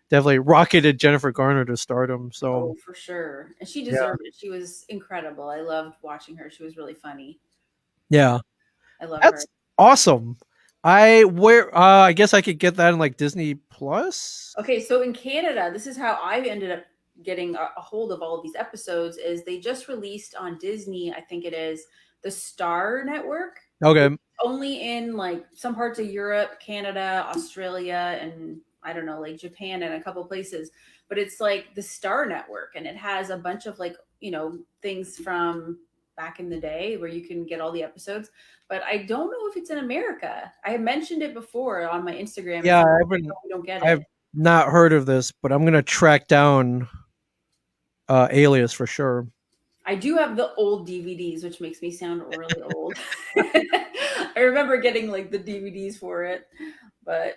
definitely rocketed Jennifer Garner to stardom. So Oh, for sure. And she yeah, deserved it. She was incredible. I loved watching her. She was really funny. yeah, I love her. that's awesome. I guess I could get that in like Disney Plus. Okay, so in Canada, this is how I ended up getting a hold of all of these episodes is they just released on Disney, I think it is, the Star Network. Okay. It's only in like some parts of Europe, Canada, Australia, and I don't know, like Japan and a couple places. But it's like the Star Network and it has a bunch of like, things from back in the day where you can get all the episodes. But I don't know if it's in America. I have mentioned it before on my Instagram and Yeah, some people don't get I've it. not heard of this, but I'm gonna track down Alias for sure. I do have the old DVDs, which makes me sound really old. I remember getting like the DVDs for it, but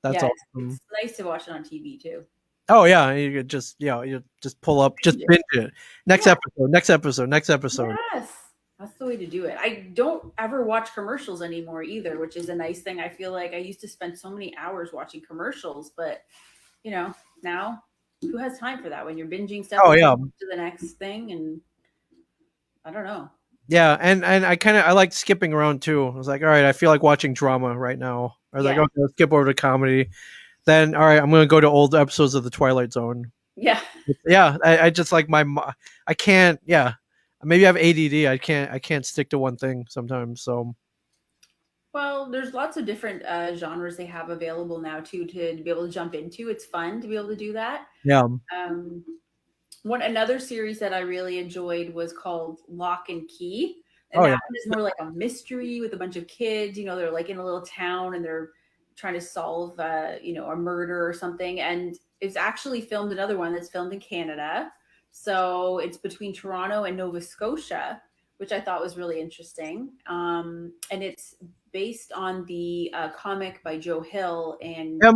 That's yeah, awesome. it's nice to watch it on TV too. Oh yeah, you could just you just pull up, just binge it. Next Yeah, episode, next episode, next episode. yes, that's the way to do it. I don't ever watch commercials anymore either, which is a nice thing. I feel like I used to spend so many hours watching commercials, but now who has time for that when you're binging stuff Oh and yeah, to the next thing? And I don't know. yeah, and I like skipping around too. I was like, all right, I feel like watching drama right now. I was like, Yeah, okay, let's skip over to comedy. Then all right, I'm gonna go to old episodes of the Twilight Zone. yeah. Yeah, I just like I can't. Yeah, maybe I have ADD. I can't stick to one thing sometimes. So Well, there's lots of different genres they have available now too to be able to jump into. It's fun to be able to do that. yeah. Um, one another series that I really enjoyed was called Lock and Key, and Oh that yeah. one is more like a mystery with a bunch of kids. They're like in a little town and they're trying to solve, a murder or something. And it's actually filmed another one that's filmed in Canada, so it's between Toronto and Nova Scotia, which I thought was really interesting. And it's based on the comic by Joe Hill and Yeah.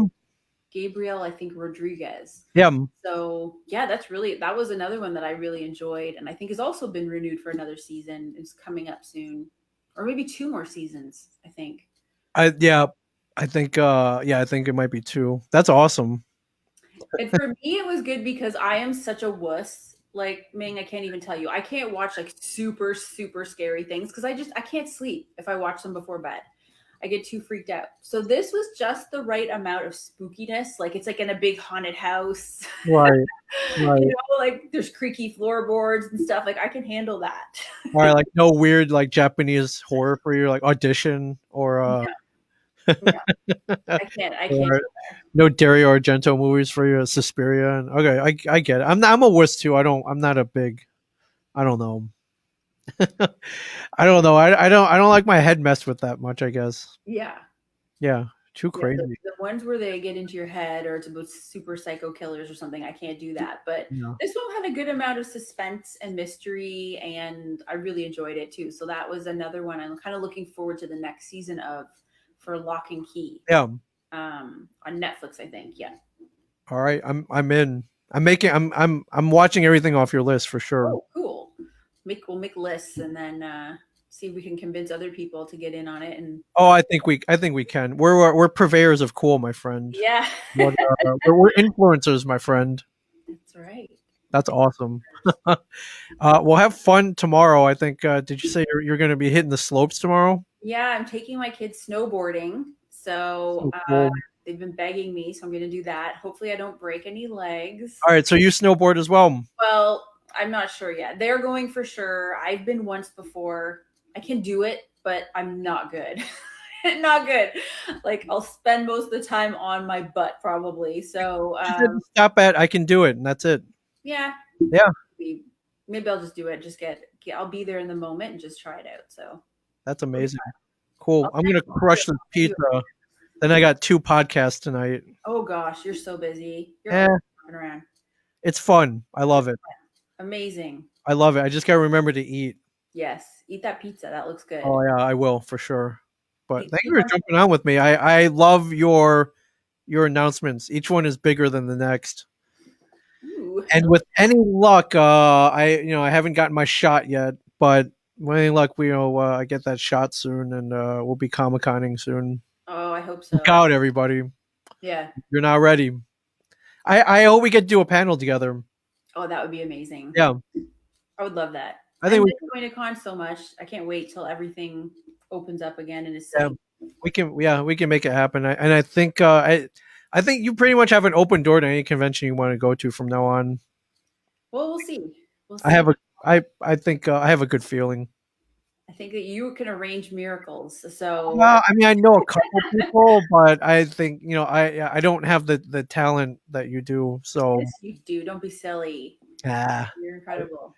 Gabriel, I think Rodriguez. Yeah. So yeah, that was another one that I really enjoyed, and I think has also been renewed for another season. It's coming up soon, or maybe two more seasons. I think. Yeah. I think it might be two. That's awesome. And for me, it was good because I am such a wuss. Like Ming, I can't even tell you. I can't watch like super super scary things because I can't sleep if I watch them before bed. I get too freaked out. So this was just the right amount of spookiness. Like it's like in a big haunted house. Right. Right. Like there's creaky floorboards and stuff. Like I can handle that. All right, like no weird like Japanese horror for your like audition or No, no, I can't or go there. no Dario Argento movies for your Suspiria. And okay, I get it. I'm a wuss too. I'm not a big. I don't know. I don't know. I don't like my head messed with that much. I guess. Yeah. Yeah, too Yeah. The, crazy. the ones where they get into your head or it's about super psycho killers or something, I can't do that. But Yeah. this one had a good amount of suspense and mystery, and I really enjoyed it too. So that was another one I'm kind of looking forward to the next season of for Lock and Key. Yeah. On Netflix, I think. Yeah. All right. I'm in. I'm watching everything off your list for sure. Oh, cool. We'll make lists and then see if we can convince other people to get in on it. And Oh, I think we can. We're purveyors of cool, my friend. yeah, What, we're influencers, my friend. that's right. That's awesome. We'll have fun tomorrow. I think. Did you say you're going to be hitting the slopes tomorrow? Yeah, I'm taking my kids snowboarding. So Cool. they've been begging me, so I'm going to do that. Hopefully, I don't break any legs. All right, so you snowboard as well? Well, I'm not sure yet. They're going for sure. I've been once before. I can do it, but I'm not good. Not good. Like I'll spend most of the time on my butt probably. So stop at I can do it, and that's it. yeah. Yeah. Maybe I'll just do it. Just I'll be there in the moment and just try it out. So that's amazing. Cool. I'm gonna crush this pizza. Then I got 2 podcasts tonight. Oh gosh, you're so busy. You're around. It's fun. I love it. Amazing. I love it. I just gotta remember to eat. Yes, eat that pizza. That looks good. Oh yeah, I will for sure. But thank you for jumping on with me. I love your announcements. Each one is bigger than the next. Ooh. And with any luck, I haven't gotten my shot yet, but with any luck, I get that shot soon, and we'll be Comic-Conning soon. Oh, I hope so. Look out, everybody! Yeah, you're not ready. I hope we get to do a panel together. Oh, that would be amazing. Yeah, I would love that. I think we're going to con so much. I can't wait till everything opens up again and is safe. We can make it happen. I think I think you pretty much have an open door to any convention you want to go to from now on. Well, we'll see. I think I have a good feeling. I think that you can arrange miracles. So I mean, I know a couple people, but I think I don't have the talent that you do. So yes, you do. Don't be silly. You're incredible.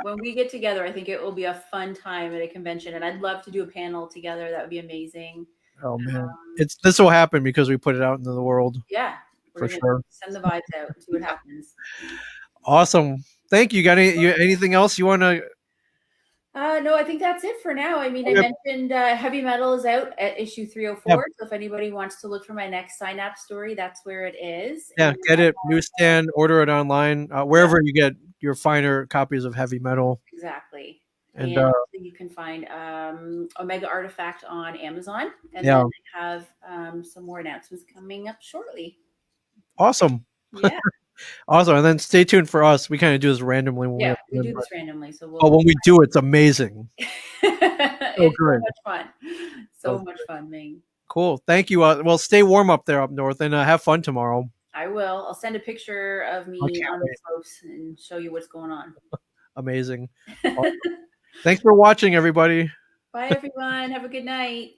When we get together, I think it will be a fun time at a convention, and I'd love to do a panel together. That would be amazing. Oh man, this will happen because we put it out into the world. Yeah, for sure. Send the vibes out and see what happens. Awesome. Thank you. Got anything else you want to? No, I think that's it for now. I mean, I mentioned Heavy Metal is out at issue 304. Yep. So if anybody wants to look for my next SYNAP story, that's where it is. Yeah, get it newsstand, order it online, wherever you get your finer copies of Heavy Metal. Exactly. And you can find Omega Artifact on Amazon, and then I have some more announcements coming up shortly. Awesome. Yeah. Awesome. And then stay tuned for us. We kind of do this randomly. When we do this randomly. So when we do, it's amazing. It's so much fun. So much fun, Ming. Cool. Thank you. Well, stay warm up there up north, and have fun tomorrow. I will. I'll send a picture of me on the slopes and show you what's going on. Amazing. Thanks for watching, everybody. Bye, everyone. Have a good night.